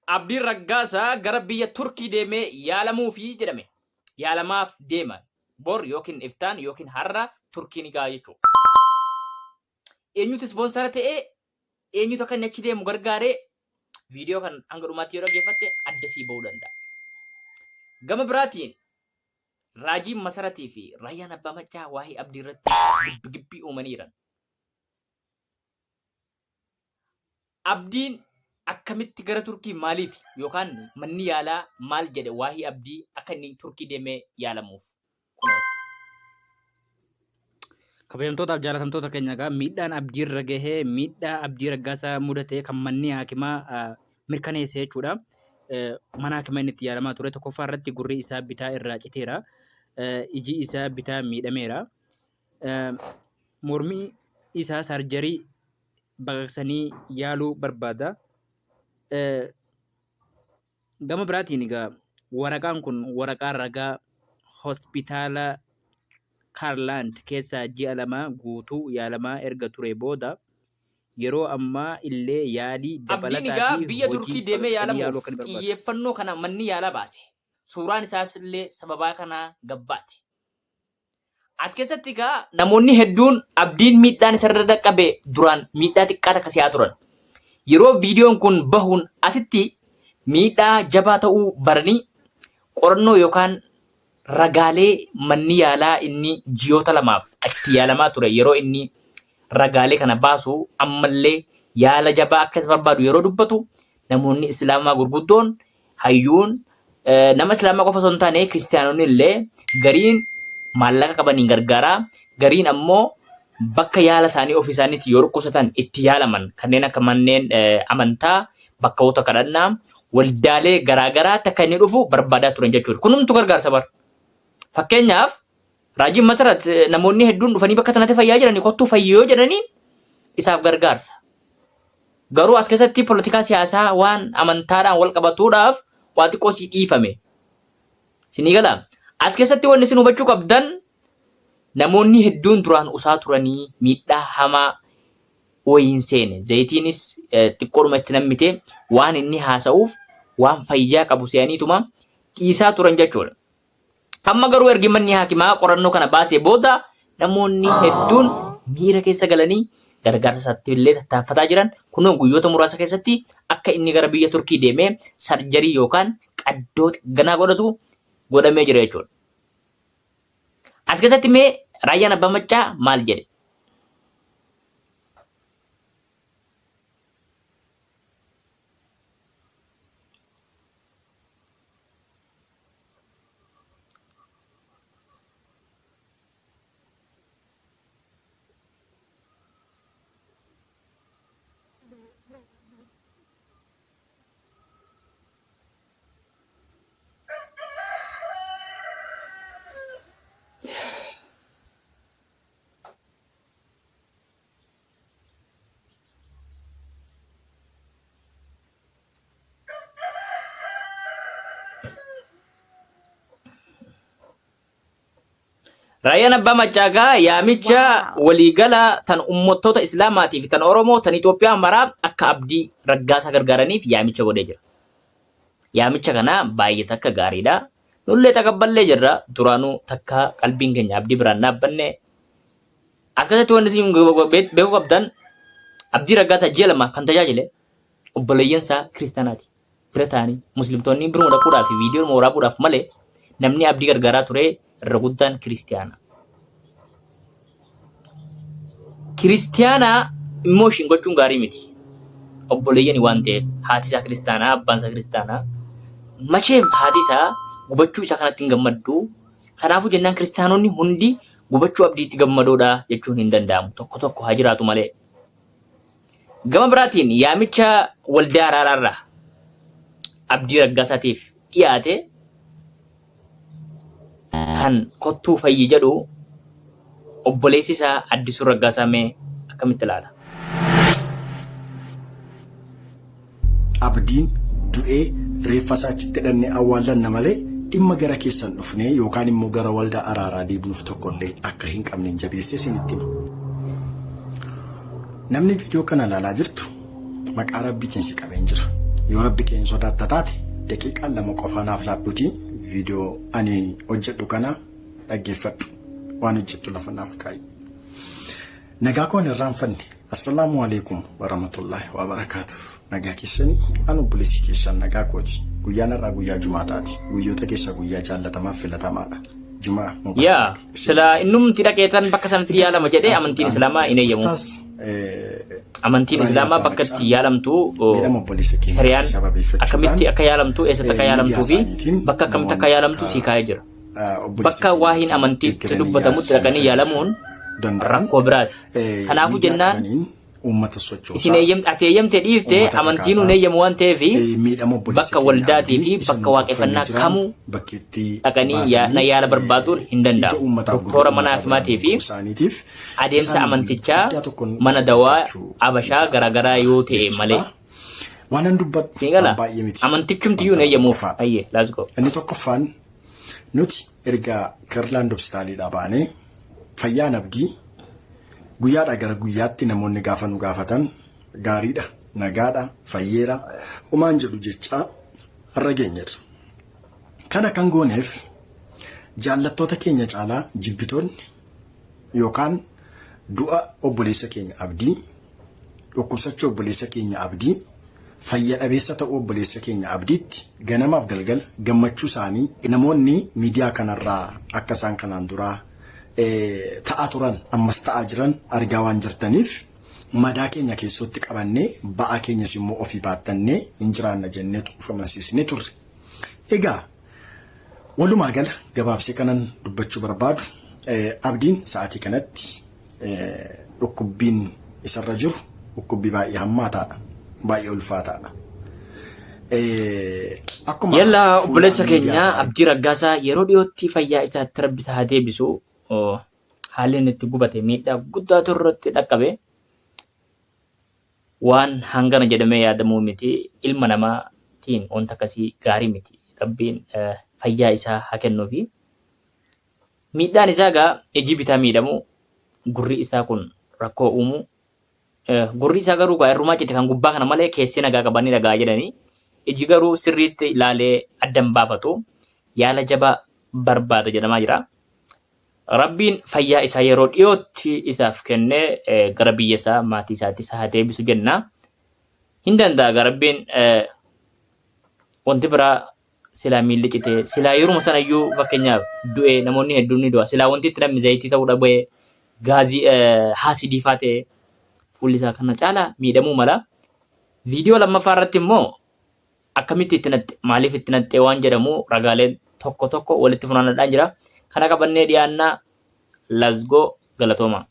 Abdiin Raggaasaa gara biyya Turkii deemee yaalamuu fi jedhame. Yaalamaaf deema. Bor yookiin iftaan yookiin har'a Turkiin gaa jechuudha. Eenyutu ispoonsara ta'ee eenyutu akka inni achi deemu gargaaree viidiyoo kan hanga dhumaatti yoo dhaggeeffatte adda sii ba'uu danda'a. Gama biraatiin Raajiin Masaratii fi Raayyaan Abbaa Maccaa waa'ee Abdii irratti gibbii uumaniiran. Abdiin akkamitti gara Turkii maaliif yookaan manni yaalaa maal jedhe waa'ee Abdii akka inni Turkii deemee yaalamuuf. Kabajamtootaaf jaalatamtoota keenya egaa miidhaan Abdii irra gahee miidhaa Abdii Raggaasaa mudatee kan manni haakimaa mirkaneesse jechuudha. Mana haakimaa inni itti yaalamaa ture tokkoffaa irratti gurri isaa bitaa irraa citeera. Iji isaa bitaa miidhameera. Mormii isaa sarjarii baqaqsanii yaaluu barbaada. Gama biraatiin egaa waraqaan kun waraqaa ragaa hospitaala Kaarlaand keessaa ji'a lama guutuu yaalamaa erga ture booda yeroo ammaa illee yaalii dabalataa fi biyya Turkii deemee yaalamuuf xiyyeeffannoo kana manni yaalaa baase. Suuraan isaas illee sababaa kana gabbaate. As keessatti egaa namoonni hedduun Abdiin miidhaan isarra dhaqqabe duraan miidhaa xiqqaa takka si'aa turan. Yeroo viidiyoon kun bahuun asitti miidhaa jabaa ta'uu baranii qorannoo yookaan ragaalee manni yaalaa inni ji'oota lamaaf itti yaalamaa ture yeroo inni ragaalee kana baasu ammallee yaala jabaa akka isa barbaadu yeroo dubbatu namoonni islaamaa gurguddoon hayyuun nama islaamaa qofa osoo hin taane kiristaanonni illee gariin maallaqa qabaniin gargaaraa gariin ammoo bakka yaala isaanii ofii isaaniitti yoo dhukkubsatan itti yaalaman kanneen akka manneen amantaa bakka kadhannaa waldaalee garaagaraa akka inni dhufu barbaadaa turan jechuudha. Kunumtu gargaarsa bara. Fakkeenyaaf Raajiin Masarat namoonni hedduun dhufanii bakka sanatti fayyaa jiranii kottuu fayyoo jedhanii isaaf gargaarsa. Garuu as keessatti poolitikaa siyaasaa waan amantaadhaan wal qabatuudhaaf waa xiqqoo sii dhiifame. Sinii galaa? As keessatti wanni isin hubachuu qabdan namoonni hedduun duraan usaa turanii miidhaa hamaa wayiin seene. Zayitiinis xiqqoodhuma itti nammite waan inni haasa'uuf waan fayyaa qabu se'aniituma dhiisaa turan jechuudha. Amma garuu ergi manni haakimaa qorannoo kana baasee booda namoonni hedduun miira keessa galanii gargaarsa isaatti illee tattaaffataa jiran kunoo guyyoota muraasa keessatti akka inni gara biyya Turkii deemee sarjarii yookaan qaddoo ganaa godhamee jira jechuudha. As keessatti mee Raayyaan Abbaa Maccaa maal jedhe? Raayyaan Abbaa Maccaa yaamicha waliigala tan uummattoota Islaamaatii fi tan Oromoo tan Itoophiyaa maraa akka Abdii Raggaasaa gargaaraniif yaamicha godhee jira. Yaamicha kana baay'ee takka gaariidha. Nullee taqabballee jirra. Duraanuu takka qalbiin keenya Abdii biraan dhaabbanne. As keessatti wanti isin beekuu qabdan Abdii Raggaasaa ji'a lamaaf kan tajaajile obboleeyyansaa kiristaanaati. Bira ta'anii muslimtoonni biroo dhaquudhaaf fi viidiyoo waraabuudhaaf malee namni Abdii gargaaraa ture irra guddaan kiristiyaana. Kiristiyaana immoo ishiin gochuun gaarii miti. Obboleeyyani waan ta'eef haati isaa kiristaanaa abbaan isaa kiristaanaa machee haati isaa gubachuu isaa kanatti hin gammaddu. Kanaafuu jennaan kiristaanonni hundi gubachuu Abdiitti gammadoodha jechuun hin danda'amu. Tokko tokko haa jiraatu malee. Gama biraatiin yaamicha waldaa araaraarraa Abdii Raggaasaatiif dhiyaate kan kottuu fayyi jedhu obboleessi isaa Addisuu Raggaasaa mee akkamitti ilaala? Abdiin du'ee reeffa isaa achitti hidhannee awwaallanna malee dhimma gara keessan dhufnee yookaan immoo gara waldaa araaraa deebinuuf tokkollee akka hin qabneen jabeessee isinitti hima. Namni viidiyoo kana ilaalaa jirtu maqaa Rabbiitiin si qabeen jira. yoo rabbi keenya sodaatta taate daqiiqaan lama qofaanaaf laadhuuti viidiyoo ani hojjedhu kana dhaggeeffadhu waan hojjettu lafa naaf kaa'i. Nagaa koon irraanfanne assalaamu alaikum warahmatullahi wabarakatuh. Nagaa keessanii anu obboleessi keessan nagaa kooti. Guyyaan irraa guyyaa Jumaataati. Guyyoota keessa guyyaa jaallatamaaf filatamaadha. Jumaa mubarak. Yaa sila innumti dhaqeetan bakka sanatti yaalama jedhee amantiin Islaamaa hin eeyyamu. Amantiin Islaamaa bakka itti yaalamtu hiriyaan akkamitti akka yaalamtu eessatti akka yaalamtuu fi bakka akkamitti akka yaalamtu sii kaa'ee jira. Bakka waa hin amantiitti dubbatamutti dhaqanii yaalamuun rakkoo biraati. Kanaafuu jennaan isin eeyyamtee dhiiftee amantiin hin eeyyamu waan ta'eef bakka waldaatii fi bakka waaqeffannaa kamuu dhaqanii na yaala barbaaduun hin danda'amu. Doktora mana hakimaatii fi adeemsa amantichaa mana dawaa abashaa garaagaraa yoo ta'e malee. Amantichumtiyyuu hin eeyyamuuf. Ayyee laasgoo. Inni tokkoffaan nuti erga Kirlaand Hoospitaaliidhaa baanee fayyaan abdii guyyaadhaa gara guyyaatti namoonni gaafa nu gaafatan gaariidha, nagaadha, fayyeera, homaan jedhu jechaa har'a geenyerra. Kana kan gooneef jaallattoota keenya caalaa jibbitoonni yookaan du'a obboleessa keenya abdii, dhukkubsachuu obboleessa keenya abdii, fayya dhabeessa ta'uu obboleessa keenya abdiitti ganamaaf galgala gammachuu isaanii namoonni miidiyaa kanarraa akka isaan kanaan duraa ta'aa turan ammas ta'aa jiran argaa waan jirtaniif madaa keenya keessatti qabannee ba'aa keenyas immoo ofii baattannee hin jiraanna jenneetu ufamasiisnee turre. Egaa walumaa gala gabaabsee kanan dubbachuu barbaadu abdiin sa'aatii kanatti dhukkubbiin isarra jiru dhukkubbii baay'ee hammaataadha. Baay'ee ulfaataadha. Yalla obboleessa keenya Abdii Raggaasaa yeroo dhiyootti fayyaa isaatti rabbi haa deebisu. Haalli inni itti gubate miidhaa guddaa turratti dhaqqabe waan hangana jedhamee yaadamuu miti. Ilma namaatiin wanta akkasii gaarii miti. Rabbiin fayyaa isaa haa kennuufi. Miidhaan isaa egaa iji bitaa miidhamu, gurri isaa kun rakkoo uumu. Gurri isaa garuu irrumaa cite kan gubbaa kana malee keessi nagaa qabanii dhagaa jedhanii iji garuu sirriitti ilaalee addan baafatu yaala jabaa barbaada jedhamaa jira. Rabbiin fayyaa isaa yeroo dhiyootti isaaf kennee gara biyya isaa maatii isaatti haa deebisu jenna. Hin danda'a Rabbiin wanti biraa silaa miilli citee silaa yeruma sanayyuu fakkeenyaaf du'ee namoonni hedduun ni du'a. Silaa wanti itti namni zayitii ta'uu dhabee gaazii haasidii ta'e fuulli isaa kana caalaa miidhamuu mala. Viidiyoo lammaffaa irratti immoo akkamitti itti naxxe maaliif itti naxxee waan jedhamu ragaaleen tokko tokko walitti funaanadhaan jira. Kana qabannee dhiyaannaa lasgoo galatooma.